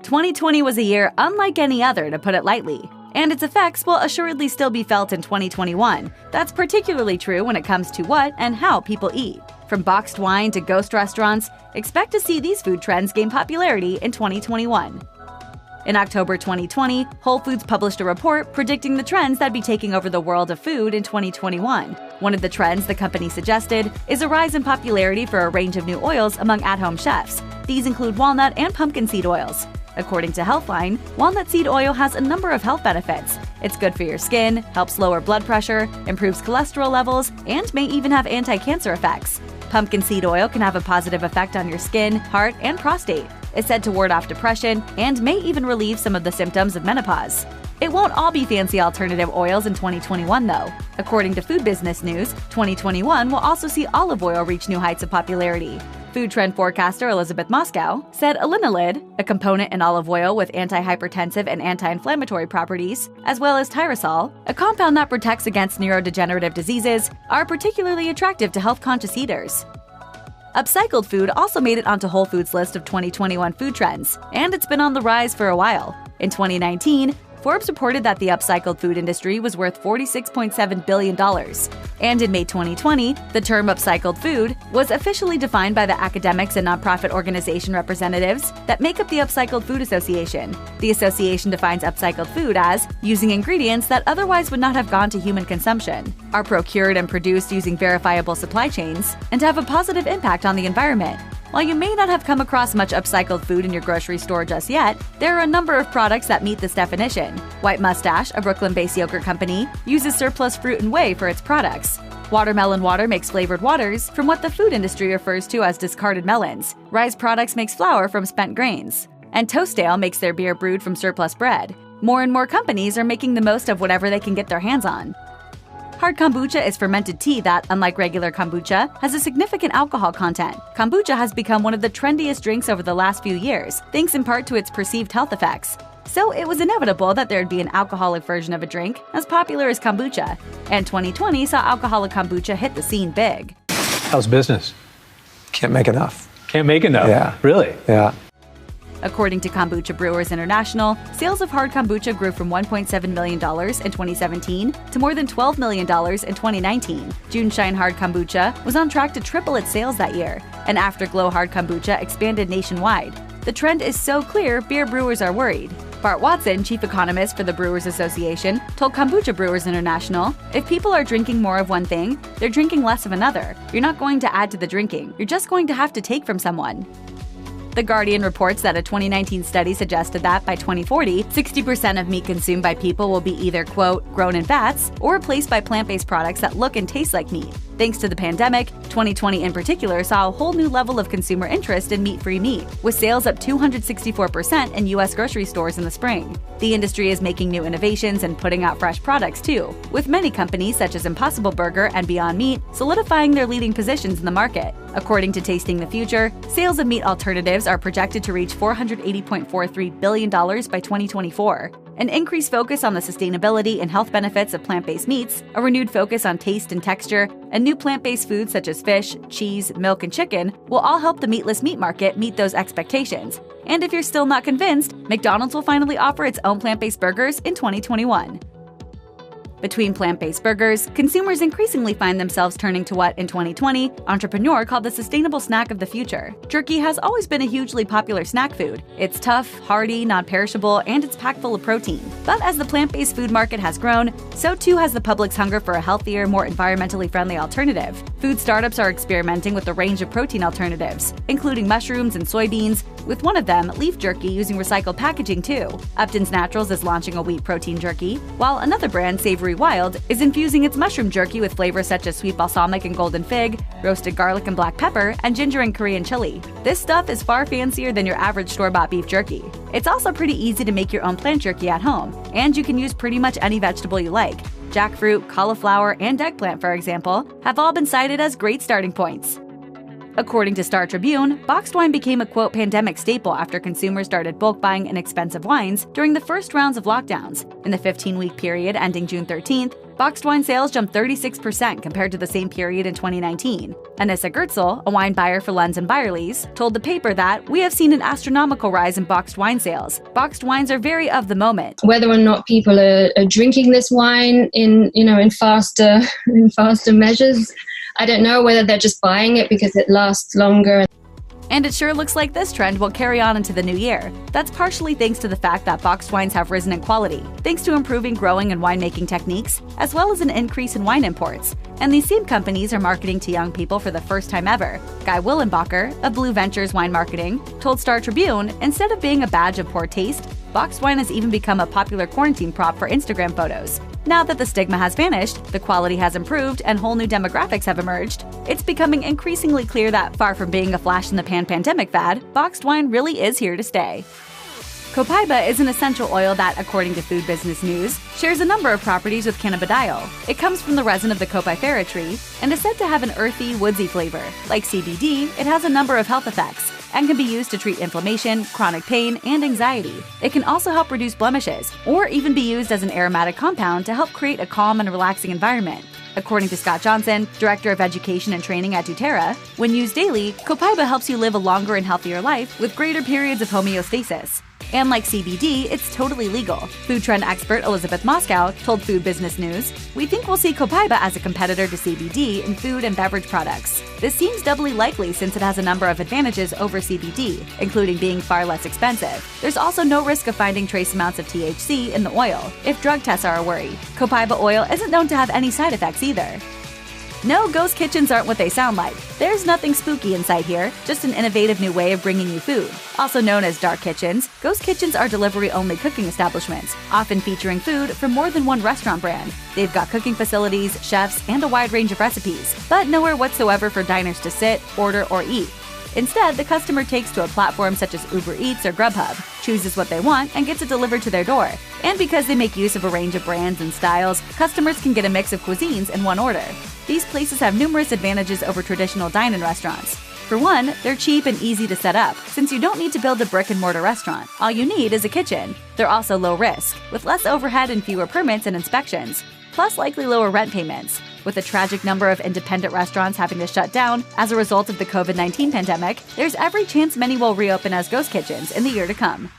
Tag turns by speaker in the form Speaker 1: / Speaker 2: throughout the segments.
Speaker 1: 2020 was a year unlike any other, to put it lightly, and its effects will assuredly still be felt in 2021. That's particularly true when it comes to what and how people eat. From boxed wine to ghost restaurants, expect to see these food trends gain popularity in 2021. In October 2020, Whole Foods published a report predicting the trends that'd be taking over the world of food in 2021. One of the trends the company suggested is a rise in popularity for a range of new oils among at-home chefs. These include walnut and pumpkin seed oils. According to Healthline, walnut seed oil has a number of health benefits. It's good for your skin, helps lower blood pressure, improves cholesterol levels, and may even have anti-cancer effects. Pumpkin seed oil can have a positive effect on your skin, heart, and prostate. It's said to ward off depression and may even relieve some of the symptoms of menopause. It won't all be fancy alternative oils in 2021, though. According to Food Business News, 2021 will also see olive oil reach new heights of popularity. Food trend forecaster Elizabeth Moscow said allinolid, a component in olive oil with anti-hypertensive and anti-inflammatory properties, as well as tyrosol, a compound that protects against neurodegenerative diseases, are particularly attractive to health-conscious eaters. Upcycled food also made it onto Whole Foods' list of 2021 food trends, and it's been on the rise for a while. In 2019, Forbes reported that the upcycled food industry was worth $46.7 billion. And in May 2020, the term upcycled food was officially defined by the academics and nonprofit organization representatives that make up the Upcycled Food Association. The association defines upcycled food as using ingredients that otherwise would not have gone to human consumption, are procured and produced using verifiable supply chains, and have a positive impact on the environment. While you may not have come across much upcycled food in your grocery store just yet, there are a number of products that meet this definition. White Mustache, a Brooklyn-based yogurt company, uses surplus fruit and whey for its products. Watermelon Water makes flavored waters from what the food industry refers to as discarded melons. Rise Products makes flour from spent grains. And Toastale makes their beer brewed from surplus bread. More and more companies are making the most of whatever they can get their hands on. Hard kombucha is fermented tea that, unlike regular kombucha, has a significant alcohol content. Kombucha has become one of the trendiest drinks over the last few years, thanks in part to its perceived health effects. So it was inevitable that there'd be an alcoholic version of a drink as popular as kombucha, and 2020 saw alcoholic kombucha hit the scene big.
Speaker 2: How's business?
Speaker 3: Can't make enough.
Speaker 2: Can't make enough?
Speaker 3: Yeah.
Speaker 2: Really?
Speaker 3: Yeah.
Speaker 1: According to Kombucha Brewers International, sales of hard kombucha grew from $1.7 million in 2017 to more than $12 million in 2019. June Shine Hard Kombucha was on track to triple its sales that year, and Afterglow Hard Kombucha expanded nationwide. The trend is so clear, beer brewers are worried. Bart Watson, chief economist for the Brewers Association, told Kombucha Brewers International, "If people are drinking more of one thing, they're drinking less of another. You're not going to add to the drinking, you're just going to have to take from someone." The Guardian reports that a 2019 study suggested that by 2040, 60% of meat consumed by people will be either, quote, grown in vats or replaced by plant-based products that look and taste like meat. Thanks to the pandemic, 2020 in particular saw a whole new level of consumer interest in meat-free meat, with sales up 264% in U.S. grocery stores in the spring. The industry is making new innovations and putting out fresh products too, with many companies such as Impossible Burger and Beyond Meat solidifying their leading positions in the market. According to Tasting the Future, sales of meat alternatives are projected to reach $480.43 billion by 2024. An increased focus on the sustainability and health benefits of plant-based meats, a renewed focus on taste and texture, and new plant-based foods such as fish, cheese, milk, and chicken will all help the meatless meat market meet those expectations. And if you're still not convinced, McDonald's will finally offer its own plant-based burgers in 2021. Between plant-based burgers, consumers increasingly find themselves turning to what, in 2020, Entrepreneur called the sustainable snack of the future. Jerky has always been a hugely popular snack food. It's tough, hearty, non-perishable, and it's packed full of protein. But as the plant-based food market has grown, so too has the public's hunger for a healthier, more environmentally friendly alternative. Food startups are experimenting with a range of protein alternatives, including mushrooms and soybeans, with one of them, Leaf Jerky, using recycled packaging too. Upton's Naturals is launching a wheat protein jerky, while another brand, Savory Wild, is infusing its mushroom jerky with flavors such as sweet balsamic and golden fig, roasted garlic and black pepper, and ginger and Korean chili. This stuff is far fancier than your average store-bought beef jerky. It's also pretty easy to make your own plant jerky at home, and you can use pretty much any vegetable you like. Jackfruit, cauliflower, and eggplant, for example, have all been cited as great starting points. According to Star Tribune, boxed wine became a quote pandemic staple after consumers started bulk buying inexpensive wines during the first rounds of lockdowns. In the 15-week period ending June 13th, boxed wine sales jumped 36% compared to the same period in 2019. Anissa Gertzel, a wine buyer for Lunds & Byerly's, told the paper that, "We have seen an astronomical rise in boxed wine sales. Boxed wines are very of the moment."
Speaker 4: Whether or not people are drinking this wine in faster measures, I don't know. Whether they're just buying it because it lasts longer.
Speaker 1: And it sure looks like this trend will carry on into the new year. That's partially thanks to the fact that boxed wines have risen in quality, thanks to improving growing and winemaking techniques, as well as an increase in wine imports. And these same companies are marketing to young people for the first time ever. Guy Willenbacher, of Blue Ventures Wine Marketing, told Star Tribune, instead of being a badge of poor taste, boxed wine has even become a popular quarantine prop for Instagram photos. Now that the stigma has vanished, the quality has improved, and whole new demographics have emerged, it's becoming increasingly clear that, far from being a flash-in-the-pan pandemic fad, boxed wine really is here to stay. Copaiba is an essential oil that, according to Food Business News, shares a number of properties with cannabidiol. It comes from the resin of the Copaifera tree and is said to have an earthy, woodsy flavor. Like CBD, it has a number of health effects and can be used to treat inflammation, chronic pain, and anxiety. It can also help reduce blemishes, or even be used as an aromatic compound to help create a calm and relaxing environment. According to Scott Johnson, Director of Education and Training at doTERRA, when used daily, Copaiba helps you live a longer and healthier life with greater periods of homeostasis. And like CBD, it's totally legal. Food trend expert Elizabeth Moscow told Food Business News, "We think we'll see Copaiba as a competitor to CBD in food and beverage products. This seems doubly likely since it has a number of advantages over CBD, including being far less expensive. There's also no risk of finding trace amounts of THC in the oil, if drug tests are a worry. Copaiba oil isn't known to have any side effects either." No, ghost kitchens aren't what they sound like. There's nothing spooky in sight here, just an innovative new way of bringing you food. Also known as dark kitchens, ghost kitchens are delivery-only cooking establishments, often featuring food from more than one restaurant brand. They've got cooking facilities, chefs, and a wide range of recipes, but nowhere whatsoever for diners to sit, order, or eat. Instead, the customer takes to a platform such as Uber Eats or Grubhub, chooses what they want, and gets it delivered to their door. And because they make use of a range of brands and styles, customers can get a mix of cuisines in one order. These places have numerous advantages over traditional dine-in restaurants. For one, they're cheap and easy to set up, since you don't need to build a brick-and-mortar restaurant. All you need is a kitchen. They're also low risk, with less overhead and fewer permits and inspections, plus likely lower rent payments. With a tragic number of independent restaurants having to shut down as a result of the COVID-19 pandemic, there's every chance many will reopen as ghost kitchens in the year to come.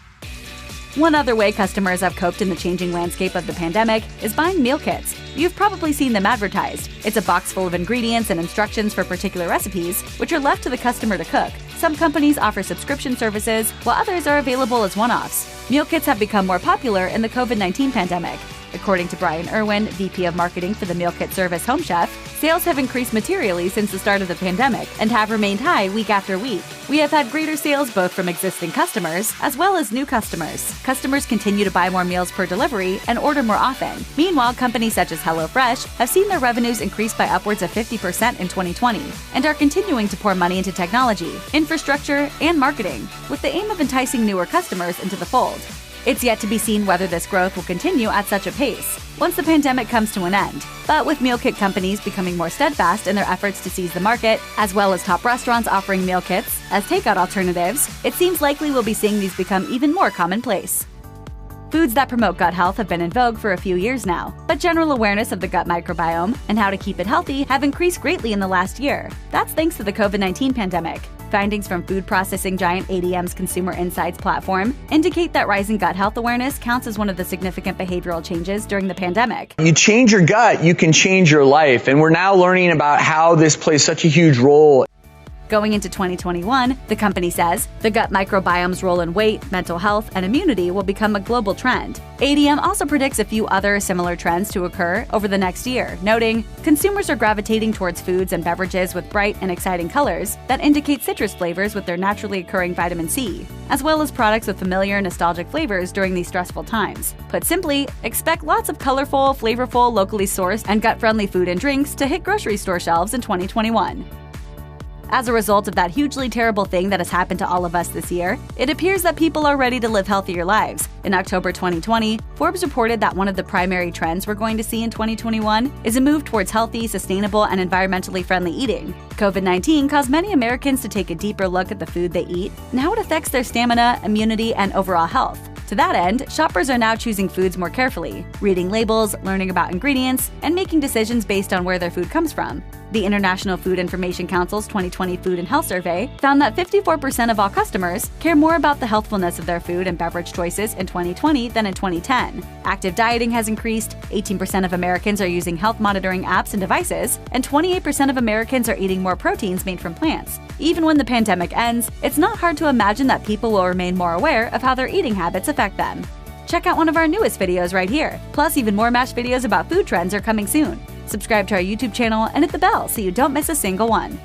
Speaker 1: One other way customers have coped in the changing landscape of the pandemic is buying meal kits. You've probably seen them advertised. It's a box full of ingredients and instructions for particular recipes, which are left to the customer to cook. Some companies offer subscription services, while others are available as one-offs. Meal kits have become more popular in the COVID-19 pandemic. According to Brian Irwin, VP of Marketing for the meal kit service Home Chef, sales have increased materially since the start of the pandemic and have remained high week after week. We have had greater sales both from existing customers as well as new customers. Customers continue to buy more meals per delivery and order more often. Meanwhile, companies such as HelloFresh have seen their revenues increase by upwards of 50% in 2020 and are continuing to pour money into technology, infrastructure, and marketing with the aim of enticing newer customers into the fold. It's yet to be seen whether this growth will continue at such a pace once the pandemic comes to an end. But with meal kit companies becoming more steadfast in their efforts to seize the market, as well as top restaurants offering meal kits as takeout alternatives, it seems likely we'll be seeing these become even more commonplace. Foods that promote gut health have been in vogue for a few years now, but general awareness of the gut microbiome and how to keep it healthy have increased greatly in the last year. That's thanks to the COVID-19 pandemic. Findings from food processing giant ADM's Consumer Insights platform indicate that rising gut health awareness counts as one of the significant behavioral changes during the pandemic.
Speaker 5: You change your gut, you can change your life, and we're now learning about how this plays such a huge role.
Speaker 1: Going into 2021, the company says the gut microbiome's role in weight, mental health, and immunity will become a global trend. ADM also predicts a few other similar trends to occur over the next year, noting consumers are gravitating towards foods and beverages with bright and exciting colors that indicate citrus flavors with their naturally occurring vitamin C, as well as products with familiar, nostalgic flavors during these stressful times. Put simply, expect lots of colorful, flavorful, locally sourced, and gut-friendly food and drinks to hit grocery store shelves in 2021. As a result of that hugely terrible thing that has happened to all of us this year, it appears that people are ready to live healthier lives. In October 2020, Forbes reported that one of the primary trends we're going to see in 2021 is a move towards healthy, sustainable, and environmentally friendly eating. COVID-19 caused many Americans to take a deeper look at the food they eat and how it affects their stamina, immunity, and overall health. To that end, shoppers are now choosing foods more carefully, reading labels, learning about ingredients, and making decisions based on where their food comes from. The International Food Information Council's 2020 Food and Health Survey found that 54% of all customers care more about the healthfulness of their food and beverage choices in 2020 than in 2010. Active dieting has increased, 18% of Americans are using health monitoring apps and devices, and 28% of Americans are eating more proteins made from plants. Even when the pandemic ends, it's not hard to imagine that people will remain more aware of how their eating habits affect them. Check out one of our newest videos right here. Plus, even more MASH videos about food trends are coming soon. Subscribe to our YouTube channel and hit the bell so you don't miss a single one.